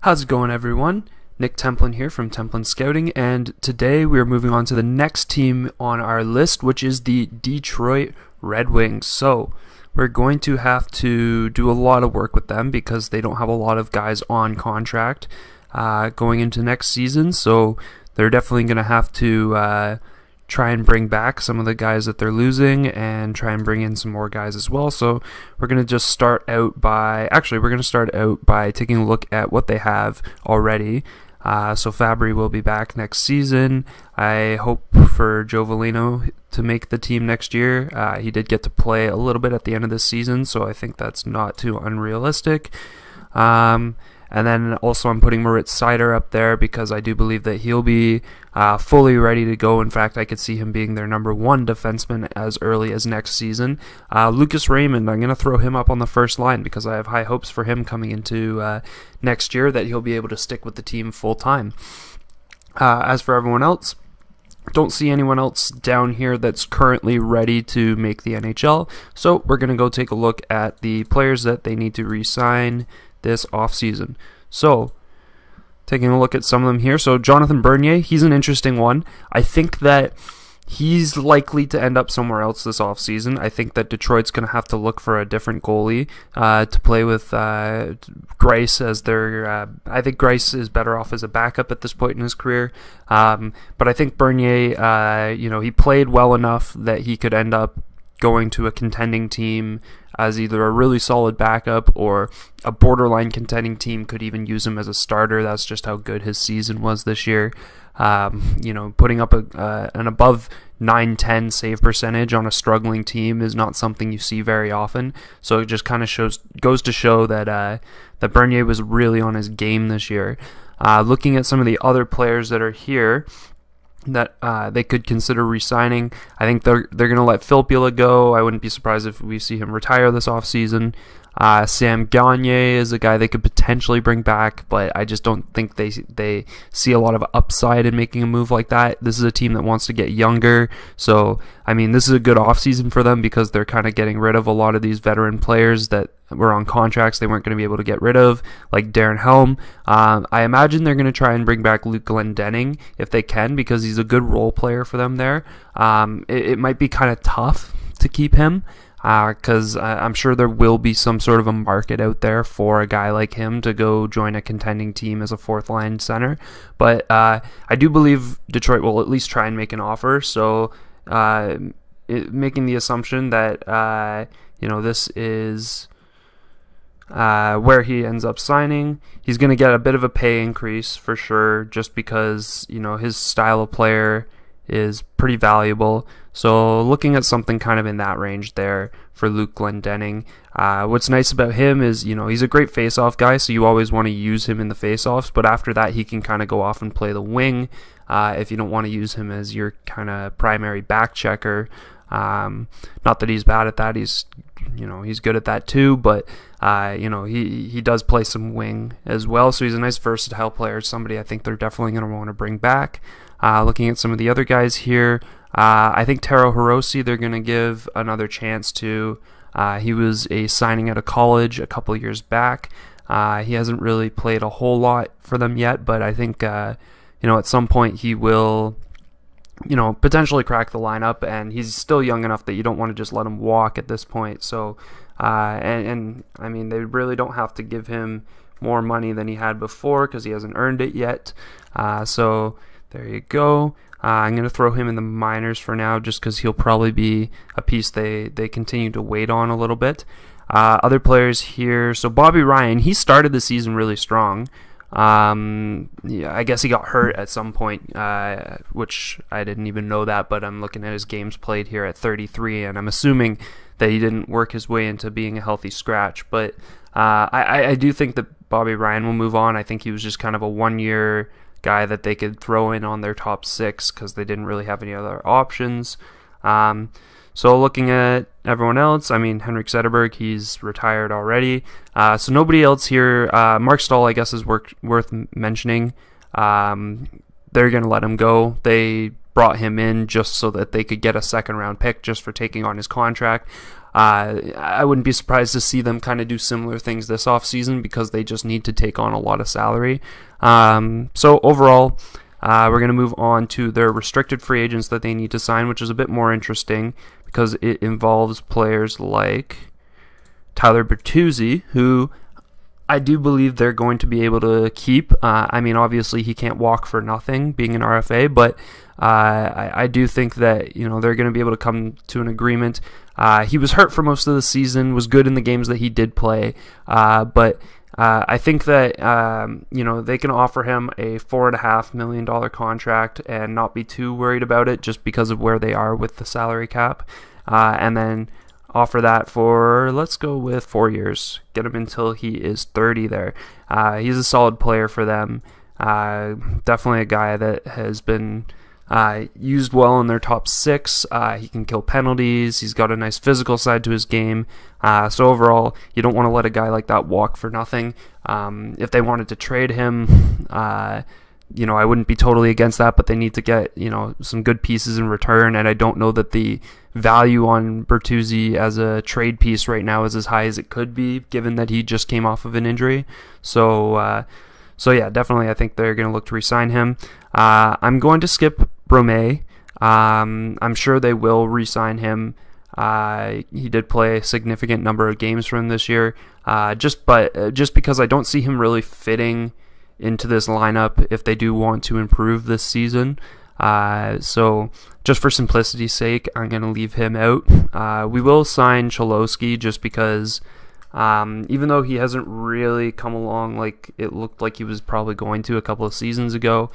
How's it going, everyone? Nick Templin here from Templin Scouting, and today we are moving on to the next team on our list, which is the Detroit Red Wings. So we're going to have to do a lot of work with them because they don't have a lot of guys on contract going into next season, so they're definitely going to have to try and bring back some of the guys that they're losing and try and bring in some more guys as well. So we're going to just start out by taking a look at what they have already. So Fabry will be back next season. I hope for Joe Veleno to make the team next year. He did get to play a little bit at the end of the season, so I think that's not too unrealistic. And then also I'm putting Moritz Seider up there because I do believe that he'll be fully ready to go. In fact, I could see him being their #1 defenseman as early as next season. Lucas Raymond, I'm going to throw him up on the first line because I have high hopes for him coming into next year that he'll be able to stick with the team full time. As for everyone else, don't see anyone else down here that's currently ready to make the NHL. So we're going to go take a look at the players that they need to re-sign this offseason. So, taking a look at some of them here. So, Jonathan Bernier, he's an interesting one. I think that he's likely to end up somewhere else this offseason. I think that Detroit's going to have to look for a different goalie to play with Greiss as their... I think Greiss is better off as a backup at this point in his career. But I think Bernier, he played well enough that he could end up going to a contending team as either a really solid backup or a borderline contending team could even use him as a starter. That's just how good his season was this year. Putting up an above 910 save percentage on a struggling team is not something you see very often. So it just kind of goes to show that that Bernier was really on his game this year. Looking at some of the other players that are here that they could consider re-signing, I think they're going to let Filppula go. I wouldn't be surprised if we see him retire this offseason. Sam Gagner is a guy they could potentially bring back, but I just don't think they see a lot of upside in making a move like that. This is a team that wants to get younger, so I mean this is a good offseason for them because they're kind of getting rid of a lot of these veteran players that were on contracts they weren't going to be able to get rid of, like Darren Helm. I imagine they're going to try and bring back Luke Glendening if they can because he's a good role player for them there. It might be kind of tough to keep him, because I'm sure there will be some sort of a market out there for a guy like him to go join a contending team as a fourth-line center. But I do believe Detroit will at least try and make an offer. So making the assumption that this is where he ends up signing, he's going to get a bit of a pay increase for sure, just because his style of player is pretty valuable. So looking at something kind of in that range there for Luke Glendening. What's nice about him is, he's a great face-off guy, so you always want to use him in the face-offs, but after that he can kind of go off and play the wing if you don't want to use him as your kind of primary back checker. Not that he's bad at that, he's good at that too, but he does play some wing as well, so he's a nice versatile player, somebody I think they're definitely going to want to bring back. Looking at some of the other guys here, I think Taro Harossi they're going to give another chance to. He was a signing out of college a couple years back. He hasn't really played a whole lot for them yet, but I think at some point he will potentially crack the lineup, and he's still young enough that you don't want to just let him walk at this point. So and I mean they really don't have to give him more money than he had before because he hasn't earned it yet. So there you go. I'm going to throw him in the minors for now just because he'll probably be a piece they continue to wait on a little bit. Other players here. So Bobby Ryan, he started the season really strong. I guess he got hurt at some point, which I didn't even know that, but I'm looking at his games played here at 33, and I'm assuming that he didn't work his way into being a healthy scratch. But I do think that Bobby Ryan will move on. I think he was just kind of a one-year guy that they could throw in on their top 6 because they didn't really have any other options. So looking at everyone else, I mean, Henrik Sederberg, he's retired already. So nobody else here. Mark Stahl, I guess, is worth mentioning. they're going to let him go. They brought him in just so that they could get a second-round pick just for taking on his contract. I wouldn't be surprised to see them kind of do similar things this offseason because they just need to take on a lot of salary. So overall, we're going to move on to their restricted free agents that they need to sign, which is a bit more interesting because it involves players like Tyler Bertuzzi, who I do believe they're going to be able to keep. I mean, obviously he can't walk for nothing being an RFA, but I do think that, you know, they're going to be able to come to an agreement. He was hurt for most of the season, was good in the games that he did play, but I think that you know, they can offer him a $4.5 million contract and not be too worried about it just because of where they are with the salary cap, and then offer that for, let's go with 4 years. Get him until he is 30 there. He's a solid player for them. Definitely a guy that has been used well in their top six. He can kill penalties. He's got a nice physical side to his game. So overall, you don't want to let a guy like that walk for nothing. If they wanted to trade him, you know, I wouldn't be totally against that, but they need to get, you know, some good pieces in return, and I don't know that the value on Bertuzzi as a trade piece right now is as high as it could be, given that he just came off of an injury. So yeah, definitely I think they're going to look to re-sign him. I'm going to skip Brome. I'm sure they will re-sign him. He did play a significant number of games for him this year, just because I don't see him really fitting into this lineup if they do want to improve this season. So just for simplicity's sake, I'm going to leave him out. We will sign Cholowski just because even though he hasn't really come along like it looked like he was probably going to a couple of seasons ago,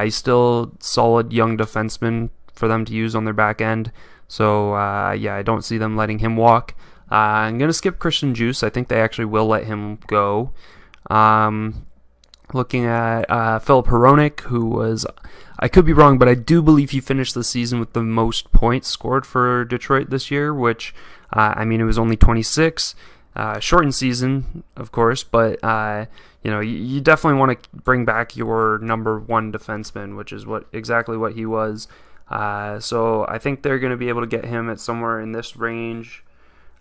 he's still solid young defenseman for them to use on their back end. So yeah, I don't see them letting him walk. I'm going to skip Christian Juice. I think they actually will let him go. Looking at Philip Heronik, who was, I could be wrong, but I do believe he finished the season with the most points scored for Detroit this year, which, I mean, it was only 26. Shortened season, of course, but, you know, you definitely want to bring back your number one defenseman, which is exactly what he was. So I think they're going to be able to get him at somewhere in this range.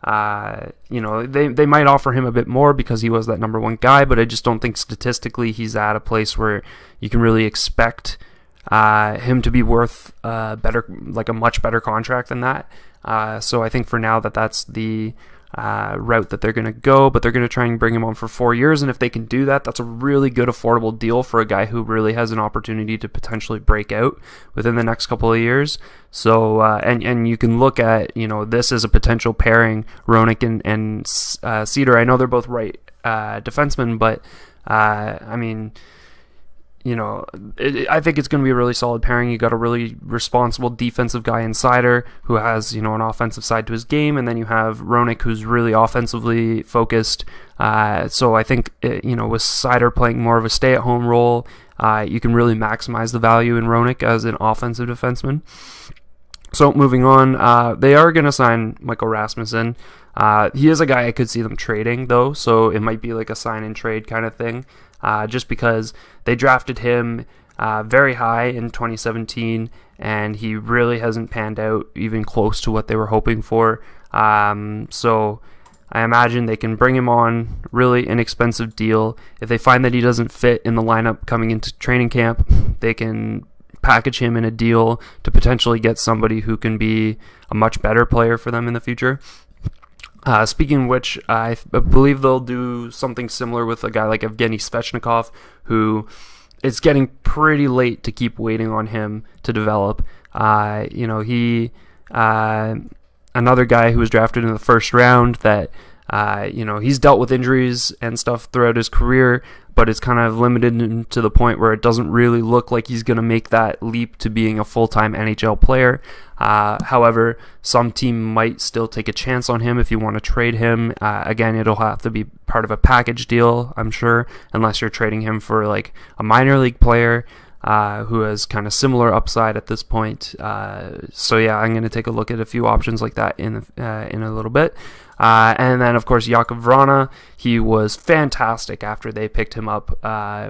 You know, they might offer him a bit more because he was that number one guy, but I just don't think statistically he's at a place where you can really expect him to be worth better, like a much better contract than that. So I think for now that's the route that they're going to go, but they're going to try and bring him on for 4 years, and if they can do that, that's a really good affordable deal for a guy who really has an opportunity to potentially break out within the next couple of years. So and you can look at, you know, this as a potential pairing, Heronik and Seder. I know they're both right defensemen, but I mean, you know, I think it's going to be a really solid pairing. You got a really responsible defensive guy in Seider who has, you know, an offensive side to his game, and then you have Heronik who's really offensively focused. So I think, you know, with Seider playing more of a stay-at-home role, you can really maximize the value in Heronik as an offensive defenseman. So moving on, they are going to sign Michael Rasmussen. He is a guy I could see them trading, though, so it might be like a sign-and-trade kind of thing. Just because they drafted him very high in 2017, and he really hasn't panned out even close to what they were hoping for. So I imagine they can bring him on, really inexpensive deal. If they find that he doesn't fit in the lineup coming into training camp, they can package him in a deal to potentially get somebody who can be a much better player for them in the future. Speaking of which, I believe they'll do something similar with a guy like Evgeny Svechnikov, who it's getting pretty late to keep waiting on him to develop. You know, he another guy who was drafted in the first round that, you know, he's dealt with injuries and stuff throughout his career, but it's kind of limited to the point where it doesn't really look like he's going to make that leap to being a full-time NHL player. However, some team might still take a chance on him if you want to trade him. Again, it'll have to be part of a package deal, I'm sure, unless you're trading him for like a minor league player who has kind of similar upside at this point. So yeah, I'm going to take a look at a few options like that in a little bit. And then, of course, Jakob Verona, he was fantastic after they picked him up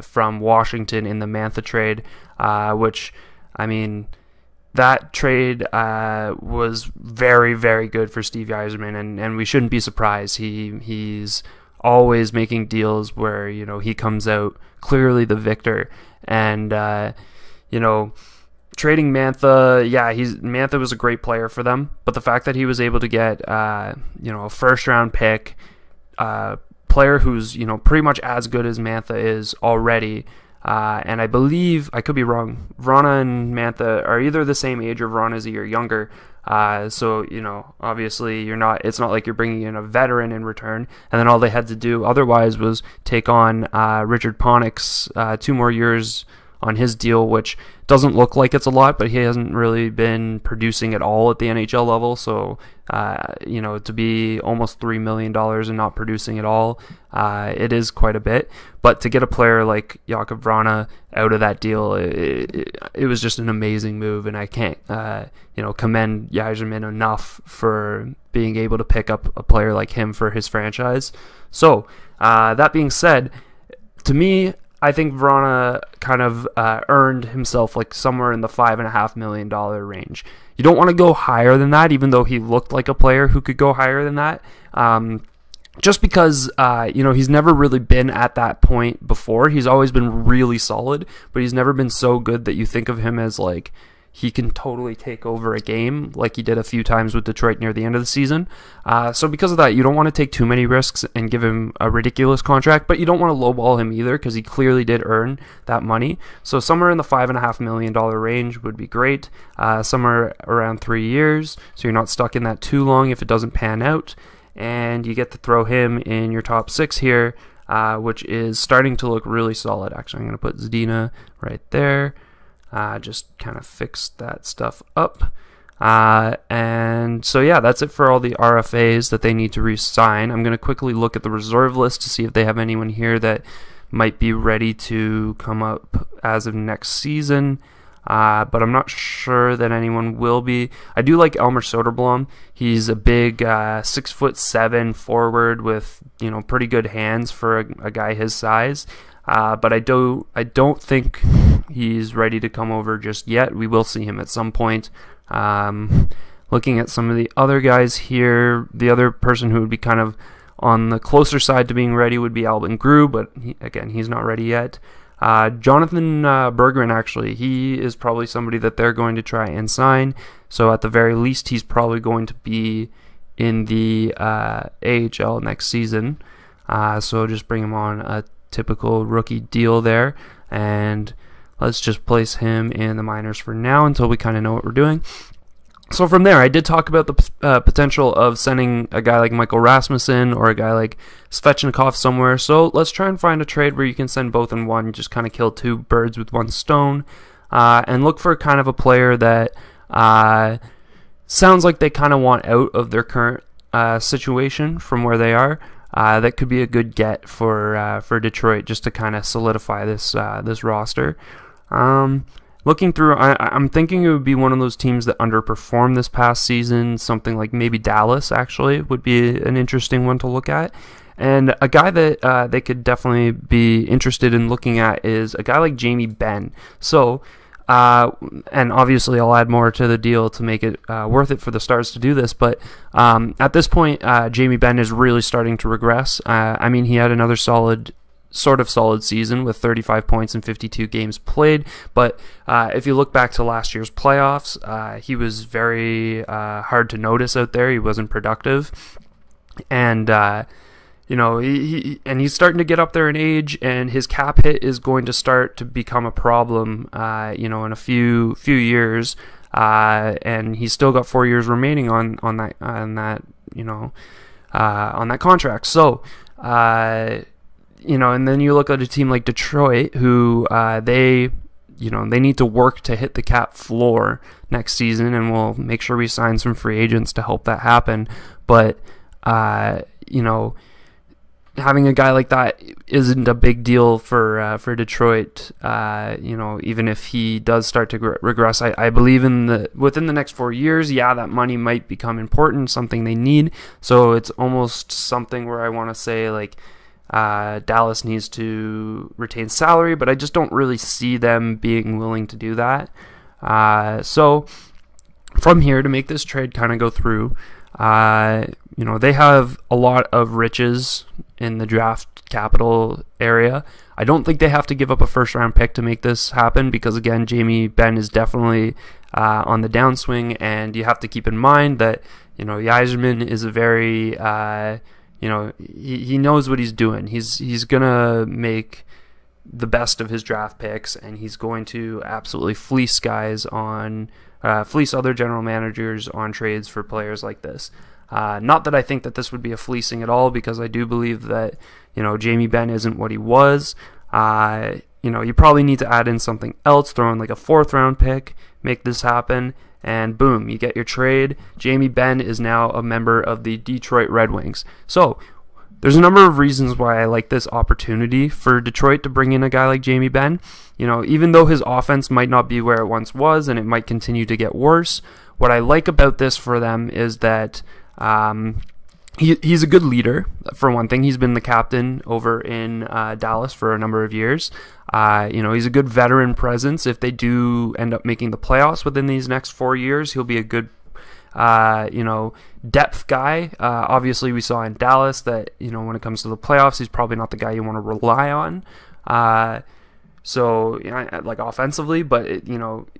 from Washington in the Mantha trade, which, I mean, that trade was very, very good for Steve Yzerman, and we shouldn't be surprised. He's always making deals where, you know, he comes out clearly the victor. And, you know, trading Mantha, Mantha was a great player for them, but the fact that he was able to get, you know, a first-round pick, player who's, you know, pretty much as good as Mantha is already, and I believe, I could be wrong, Verona and Mantha are either the same age or Verona's a year younger. So, you know, obviously it's not like you're bringing in a veteran in return, and then all they had to do otherwise was take on Richard Panik's 2 more years on his deal, which doesn't look like it's a lot, but he hasn't really been producing at all at the NHL level. So, you know, to be almost $3 million and not producing at all, it is quite a bit. But to get a player like Jakob Verona out of that deal, it was just an amazing move, and I can't, you know, commend Yzerman enough for being able to pick up a player like him for his franchise. So, that being said, to me, I think Verona kind of earned himself like somewhere in the $5.5 million range. You don't want to go higher than that, even though he looked like a player who could go higher than that. Just because, you know, he's never really been at that point before. He's always been really solid, but he's never been so good that you think of him as like, he can totally take over a game like he did a few times with Detroit near the end of the season. So because of that, you don't want to take too many risks and give him a ridiculous contract, but you don't want to lowball him either because he clearly did earn that money. So somewhere in the $5.5 million range would be great, somewhere around 3 years, so you're not stuck in that too long if it doesn't pan out, and you get to throw him in your top 6 here, which is starting to look really solid. Actually, I'm going to put Zdina right there. Just kind of fix that stuff up. And so, yeah, that's it for all the RFAs that they need to re-sign. I'm going to quickly look at the reserve list to see if they have anyone here that might be ready to come up as of next season. But I'm not sure that anyone will be. I do like Elmer Soderblom. He's a big 6'7" forward with, you know, pretty good hands for a guy his size. But I don't think he's ready to come over just yet. We will see him at some point. Looking at some of the other guys here, the other person who would be kind of on the closer side to being ready would be Albin Grew, but again, he's not ready yet. Jonathan Berggren, actually, he is probably somebody that they're going to try and sign. So at the very least, he's probably going to be in the AHL next season. So just bring him on a typical rookie deal there, and let's just place him in the minors for now until we kind of know what we're doing. So from there, I did talk about the potential of sending a guy like Michael Rasmussen or a guy like Svechnikov somewhere. So let's try and find a trade where you can send both in one, just kind of kill 2 birds with 1 stone, and look for kind of a player that sounds like they kind of want out of their current situation from where they are. That could be a good get for Detroit, just to kind of solidify this roster. Looking through, I'm thinking it would be one of those teams that underperformed this past season. Something like maybe Dallas actually would be an interesting one to look at. And a guy that they could definitely be interested in looking at is a guy like Jamie Benn. So, and obviously I'll add more to the deal to make it worth it for the Stars to do this, but at this point, Jamie Benn is really starting to regress. I mean, he had another solid season with 35 points in 52 games played, but if you look back to last year's playoffs, he was very hard to notice out there. He wasn't productive, and you know, he's starting to get up there in age, and his cap hit is going to start to become a problem, you know, in a few years, and he's still got 4 years remaining on that contract. So, you know, and then you look at a team like Detroit, who they need to work to hit the cap floor next season, and we'll make sure we sign some free agents to help that happen. But you know, having a guy like that isn't a big deal for Detroit. Even if he does start to regress, I believe within the next 4 years, that money might become important, something they need. So it's almost something where I want to say like Dallas needs to retain salary, but I just don't really see them being willing to do that. So from here, to make this trade kind of go through, they have a lot of riches in the draft capital area. I don't think they have to give up a first-round pick to make this happen because, again, Jamie Benn is definitely on the downswing, and you have to keep in mind that, Yzerman is a very, he knows what he's doing. He's going to make the best of his draft picks, and he's going to absolutely fleece other general managers on trades for players like this. Not that I think that this would be a fleecing at all, because I do believe that, Jamie Benn isn't what he was. You probably need to add in something else, throw in like a 4th round pick, make this happen, and boom, you get your trade. Jamie Benn is now a member of the Detroit Red Wings. So, there's a number of reasons why I like this opportunity for Detroit to bring in a guy like Jamie Benn. Even though his offense might not be where it once was and it might continue to get worse, what I like about this for them is that he's a good leader, for one thing. He's been the captain over in Dallas for a number of years. He's a good veteran presence. If they do end up making the playoffs within these next 4 years, he'll be a good depth guy. Obviously, we saw in Dallas that, when it comes to the playoffs, he's probably not the guy you want to rely on. Like offensively, but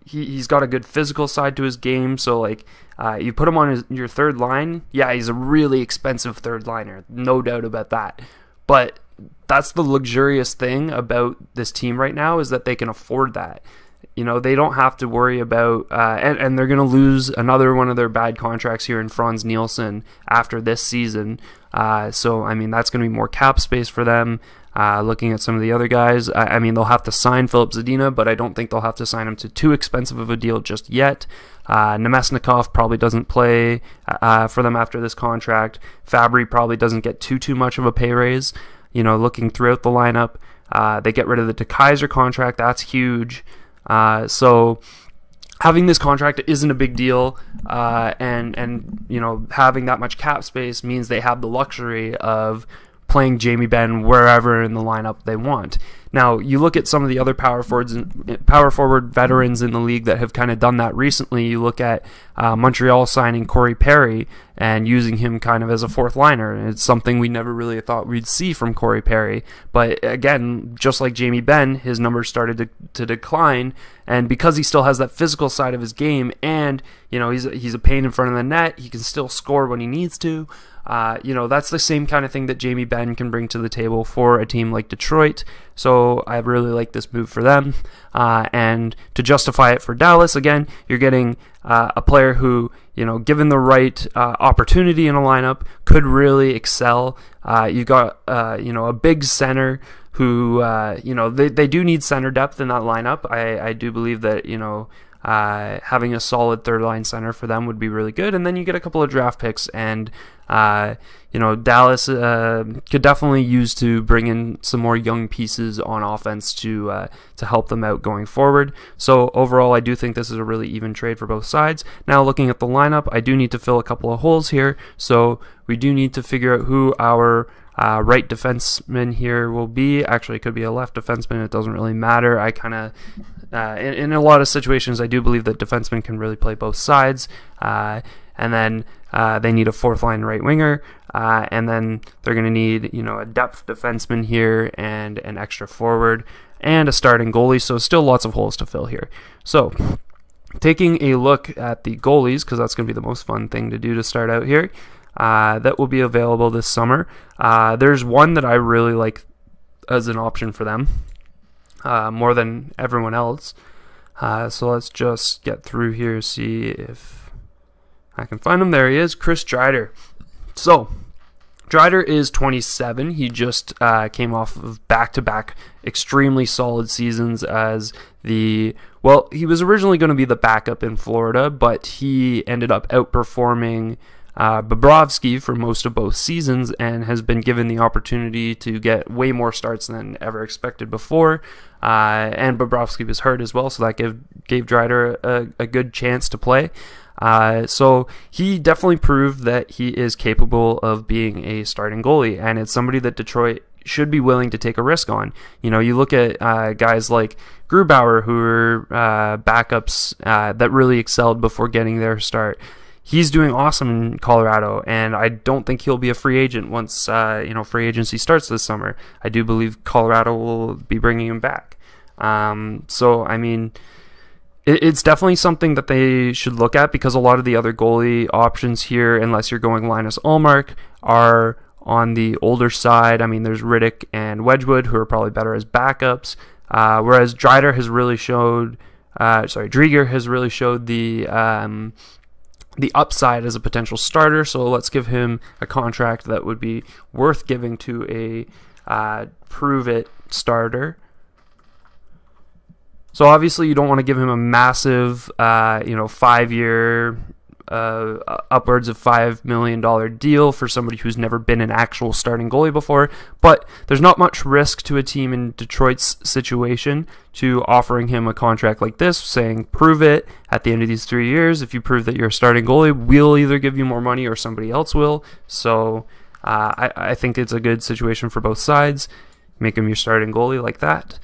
he's got a good physical side to his game. So you put him on your third line. Yeah, he's a really expensive third liner, no doubt about that. But that's the luxurious thing about this team right now, is that they can afford that. They don't have to worry about, and they're going to lose another one of their bad contracts here in Franz Nielsen after this season. That's going to be more cap space for them. Looking at some of the other guys, they'll have to sign Filip Zadina, but I don't think they'll have to sign him to too expensive of a deal just yet. Nemesnikov probably doesn't play for them after this contract. Fabry probably doesn't get too much of a pay raise. Looking throughout the lineup, they get rid of the DeKaiser contract. That's huge. So having this contract isn't a big deal, and having that much cap space means they have the luxury of playing Jamie Benn wherever in the lineup they want. Now, you look at some of the other power forward veterans in the league that have kind of done that recently. You look at Montreal signing Corey Perry and using him kind of as a 4th liner. And it's something we never really thought we'd see from Corey Perry. But again, just like Jamie Benn, his numbers started to decline. And because he still has that physical side of his game, and he's a pain in front of the net, he can still score when he needs to. That's the same kind of thing that Jamie Benn can bring to the table for a team like Detroit. So I really like this move for them. And to justify it for Dallas, again, you're getting a player who, given the right opportunity in a lineup, could really excel. You've got, a big center who, they do need center depth in that lineup. I do believe that, having a solid third line center for them would be really good. And then you get a couple of draft picks, and Dallas could definitely use to bring in some more young pieces on offense to help them out going forward. So overall, I do think this is a really even trade for both sides. Now, looking at the lineup, I do need to fill a couple of holes here. So we do need to figure out who our right defenseman here will be. Actually, it could be a left defenseman. It doesn't really matter. I kind of in a lot of situations, I do believe that defensemen can really play both sides. And then they need a 4th line right winger, and then they're going to need a depth defenseman here and an extra forward and a starting goalie. So still lots of holes to fill here. So taking a look at the goalies, because that's going to be the most fun thing to do to start out here, that will be available this summer. There's one that I really like as an option for them, more than everyone else. So let's just get through here, see if I can find him. There he is, Chris Driedger. So Driedger is 27. He just came off of back-to-back extremely solid seasons as he was originally going to be the backup in Florida, but he ended up outperforming Bobrovsky for most of both seasons and has been given the opportunity to get way more starts than ever expected before. And Bobrovsky was hurt as well, so that gave Dreider a good chance to play. So he definitely proved that he is capable of being a starting goalie, and it's somebody that Detroit should be willing to take a risk on. You know, you look at guys like Grubauer, who are backups that really excelled before getting their start. He's doing awesome in Colorado, and I don't think he'll be a free agent once free agency starts this summer. I do believe Colorado will be bringing him back. So I mean, it's definitely something that they should look at, because a lot of the other goalie options here, unless you're going Linus Ullmark, are on the older side. I mean, there's Riddick and Wedgwood, who are probably better as backups, whereas Dreider has really showed, Drieger has really showed the upside as a potential starter. So let's give him a contract that would be worth giving to a prove-it starter. So obviously you don't want to give him a massive, 5-year, upwards of $5 million deal for somebody who's never been an actual starting goalie before. But there's not much risk to a team in Detroit's situation to offering him a contract like this, saying, prove it at the end of these 3 years. If you prove that you're a starting goalie, we'll either give you more money or somebody else will. So I think it's a good situation for both sides. Make him your starting goalie like that.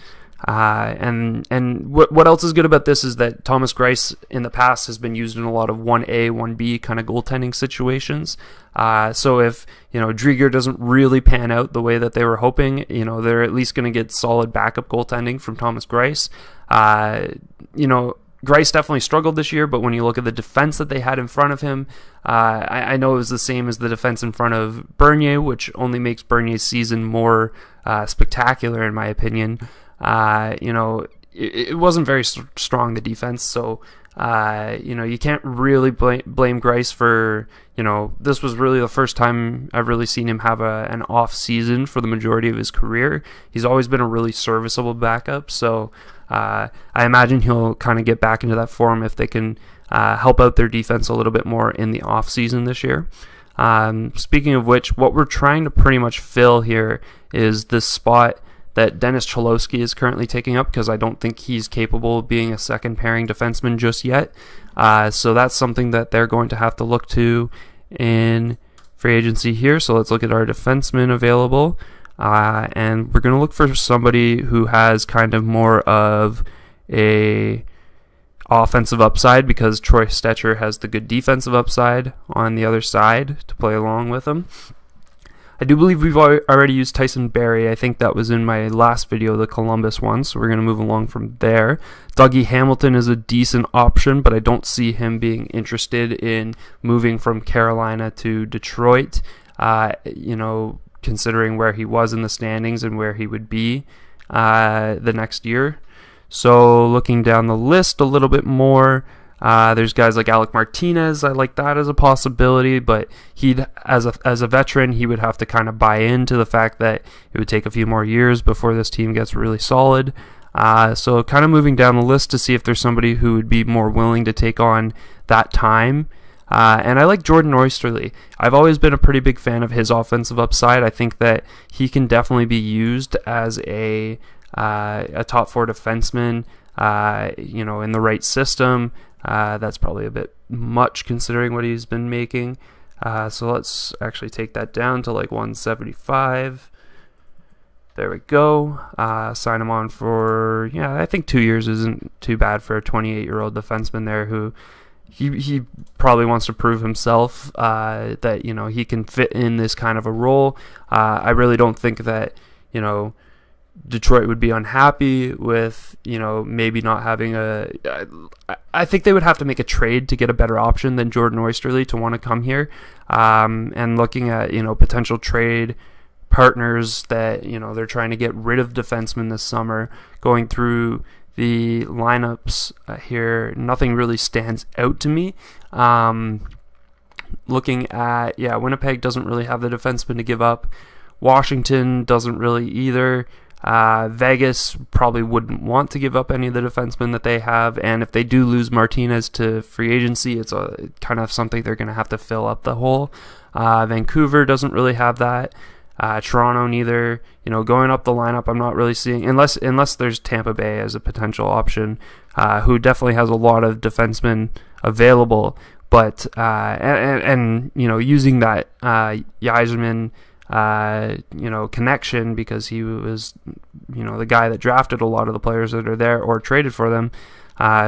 And what else is good about this is that Thomas Greiss in the past has been used in a lot of 1A, 1B kind of goaltending situations. So if, Drieger doesn't really pan out the way that they were hoping, they're at least going to get solid backup goaltending from Thomas Greiss. Greiss definitely struggled this year, but when you look at the defense that they had in front of him, I know it was the same as the defense in front of Bernier, which only makes Bernier's season more spectacular in my opinion. It wasn't very strong, the defense, so you can't really blame Greiss for, this was really the first time I've really seen him have an off season for the majority of his career. He's always been a really serviceable backup, so I imagine he'll kind of get back into that form if they can help out their defense a little bit more in the off season this year. Speaking of which, what we're trying to pretty much fill here is this spot that Dennis Cholowski is currently taking up, because I don't think he's capable of being a second pairing defenseman just yet. So that's something that they're going to have to look to in free agency here. So let's look at our defensemen available. And we're going to look for somebody who has kind of more of a offensive upside, because Troy Stecher has the good defensive upside on the other side to play along with him. I do believe we've already used Tyson Berry. I think that was in my last video, the Columbus one, so we're going to move along from there. Dougie Hamilton is a decent option, but I don't see him being interested in moving from Carolina to Detroit, considering where he was in the standings and where he would be the next year. So looking down the list a little bit more, there's guys like Alec Martinez. I like that as a possibility, but as a veteran, he would have to kind of buy into the fact that it would take a few more years before this team gets really solid. So kind of moving down the list to see if there's somebody who would be more willing to take on that time. And I like Jordan Oesterle. I've always been a pretty big fan of his offensive upside. I think that he can definitely be used as a top four defenseman, in the right system. That's probably a bit much considering what he's been making. So let's actually take that down to like 175. There we go. Sign him on for, I think 2 years isn't too bad for a 28-year-old defenseman there who he probably wants to prove himself that, he can fit in this kind of a role. I really don't think that, Detroit would be unhappy with, maybe not having I think they would have to make a trade to get a better option than Jordan Oesterle to want to come here. And looking at, potential trade partners that, they're trying to get rid of defensemen this summer, going through the lineups here, nothing really stands out to me. Looking at, Winnipeg doesn't really have the defenseman to give up. Washington doesn't really either. Vegas probably wouldn't want to give up any of the defensemen that they have, and if they do lose Martinez to free agency, it's kind of something they're going to have to fill up the hole. Vancouver doesn't really have that. Toronto neither. Going up the lineup, I'm not really seeing, unless there's Tampa Bay as a potential option, who definitely has a lot of defensemen available. But and using that Yzerman connection, because he was the guy that drafted a lot of the players that are there or traded for them.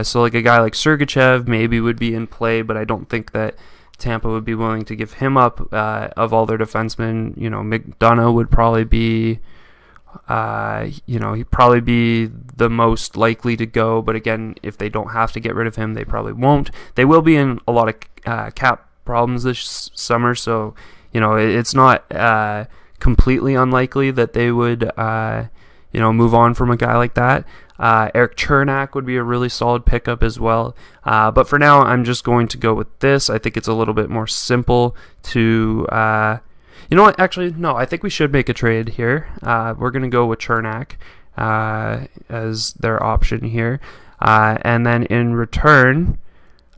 So like a guy like Sergachev maybe would be in play, but I don't think that Tampa would be willing to give him up of all their defensemen. McDonough would probably be, he'd probably be the most likely to go. But again, if they don't have to get rid of him, they probably won't. They will be in a lot of cap problems this summer, so it's not completely unlikely that they would move on from a guy like that. Erik Chernak would be a really solid pickup as well. But for now, I'm just going to go with this. I think it's a little bit more simple to... you know what? Actually, no. I think we should make a trade here. We're going to go with Chernak as their option here. And then in return,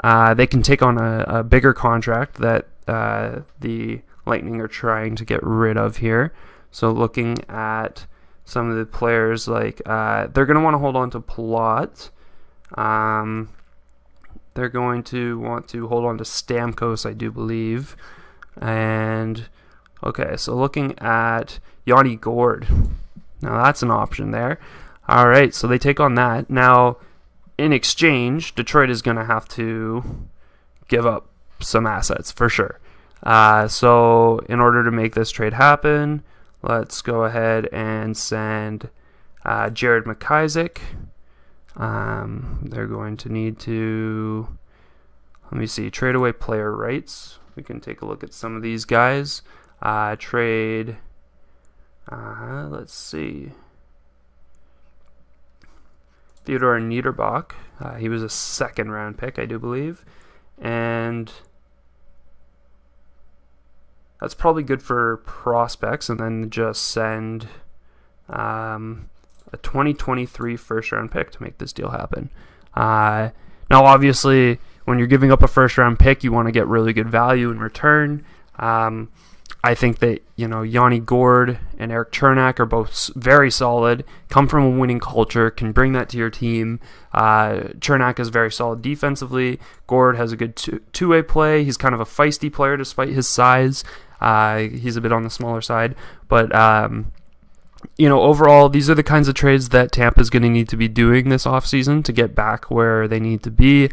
they can take on a bigger contract that the Lightning are trying to get rid of here. So looking at some of the players, like they're going to want to hold on to Plot. They're going to want to hold on to Stamkos, I do believe. And okay, so looking at Yanni Gourde. Now that's an option there. All right, so they take on that. Now, in exchange, Detroit is going to have to give up some assets for sure. So in order to make this trade happen, let's go ahead and send Jared McIsaac. They're going to need to, let me see, trade away player rights. We can take a look at some of these guys. Trade, let's see, Theodor Niederbach. He was a second round pick, I do believe. And that's probably good for prospects, and then just send a 2023 first-round pick to make this deal happen. Now, obviously, when you're giving up a first-round pick, you want to get really good value in return. I think that Yanni Gourde and Erik Chernak are both very solid, come from a winning culture, can bring that to your team. Chernak is very solid defensively. Gourde has a good two-way play. He's kind of a feisty player despite his size. He's a bit on the smaller side, but overall, these are the kinds of trades that Tampa is going to need to be doing this offseason to get back where they need to be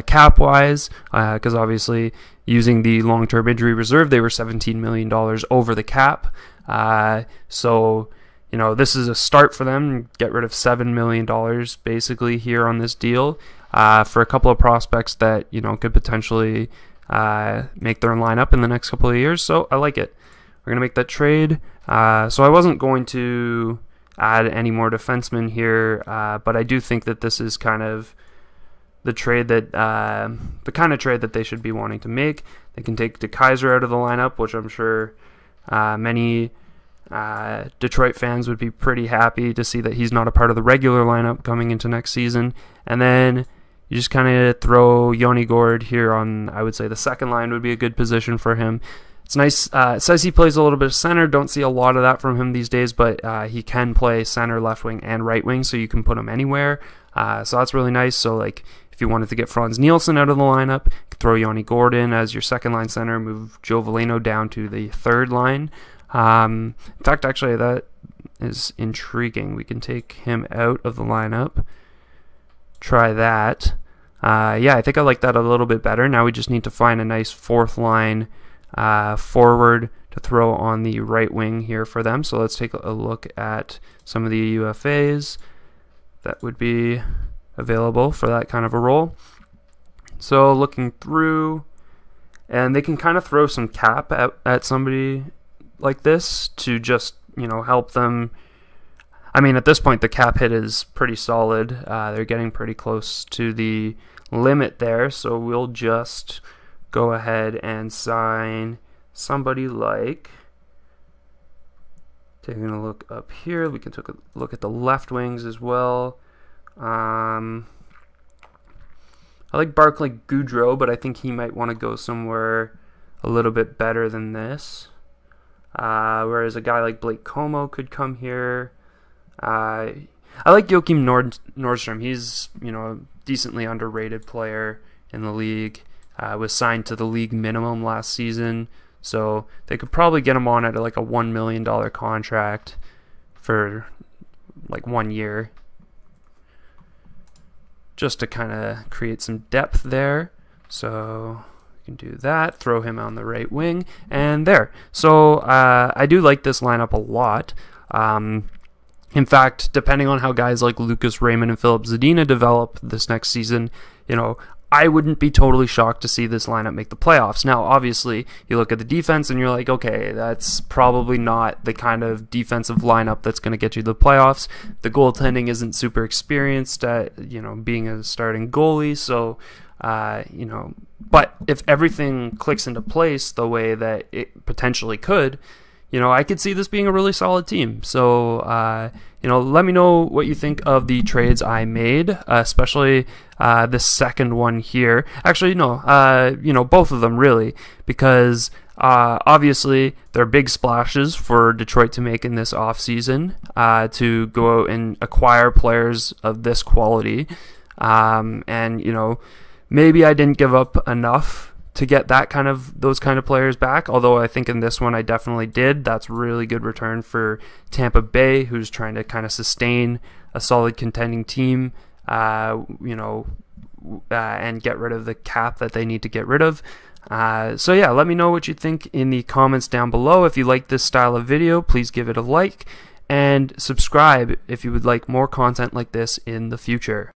cap-wise, because obviously using the long-term injury reserve, they were $17 million over the cap. So this is a start for them. Get rid of $7 million basically here on this deal for a couple of prospects that could potentially make their lineup in the next couple of years. So I like it. We're going to make that trade. So I wasn't going to add any more defensemen here, but I do think that this is kind of the trade that the kind of trade that they should be wanting to make. They can take DeKeyser out of the lineup, which I'm sure many Detroit fans would be pretty happy to see that he's not a part of the regular lineup coming into next season. And then you just kind of throw Yanni Gourde here on, I would say the second line would be a good position for him. It's nice. It says he plays a little bit of center. Don't see a lot of that from him these days, but he can play center, left wing, and right wing, so you can put him anywhere. So that's really nice. So like if you wanted to get Franz Nielsen out of the lineup, you could throw Yanni Gourde in as your second line center, move Joe Veleno down to the third line. In fact, actually, that is intriguing. We can take him out of the lineup. Try that. Yeah, I think I like that a little bit better. Now we just need to find a nice fourth line forward to throw on the right wing here for them. So let's take a look at some of the UFAs that would be available for that kind of a role. So looking through, and they can kind of throw some cap at somebody like this to just help them. I mean, at this point the cap hit is pretty solid. They're getting pretty close to the limit there, so we'll just go ahead and sign somebody like Taking a look up here, we can take a look at the left wings as well. I like Barclay Goodrow, but I think he might want to go somewhere a little bit better than this. Whereas a guy like Blake Como could come here. I like Joachim Nordstrom. He's, you know, a decently underrated player in the league. Was signed to the league minimum last season, so they could probably get him on at like a $1 million contract for like 1 year, just to kind of create some depth there. So we can do that, throw him on the right wing, and there. So I do like this lineup a lot. In fact, depending on how guys like Lucas Raymond and Philip Zadina develop this next season, you know, I wouldn't be totally shocked to see this lineup make the playoffs. Now, obviously, you look at the defense and you're like, okay, that's probably not the kind of defensive lineup that's going to get you the playoffs. The goaltending isn't super experienced at, you know, being a starting goalie. So, you know, but if everything clicks into place the way that it potentially could, you know, I could see this being a really solid team. So, you know, let me know what you think of the trades I made, especially the second one here. Actually, no, you know, both of them really, because obviously they're big splashes for Detroit to make in this offseason, to go out and acquire players of this quality. And, you know, maybe I didn't give up enough to get those kind of players back, although I think in this one I definitely did. That's really good return for Tampa Bay, who's trying to kind of sustain a solid contending team, you know, and get rid of the cap that they need to get rid of. So yeah, let me know what you think in the comments down below. If you like this style of video, please give it a like, and subscribe if you would like more content like this in the future.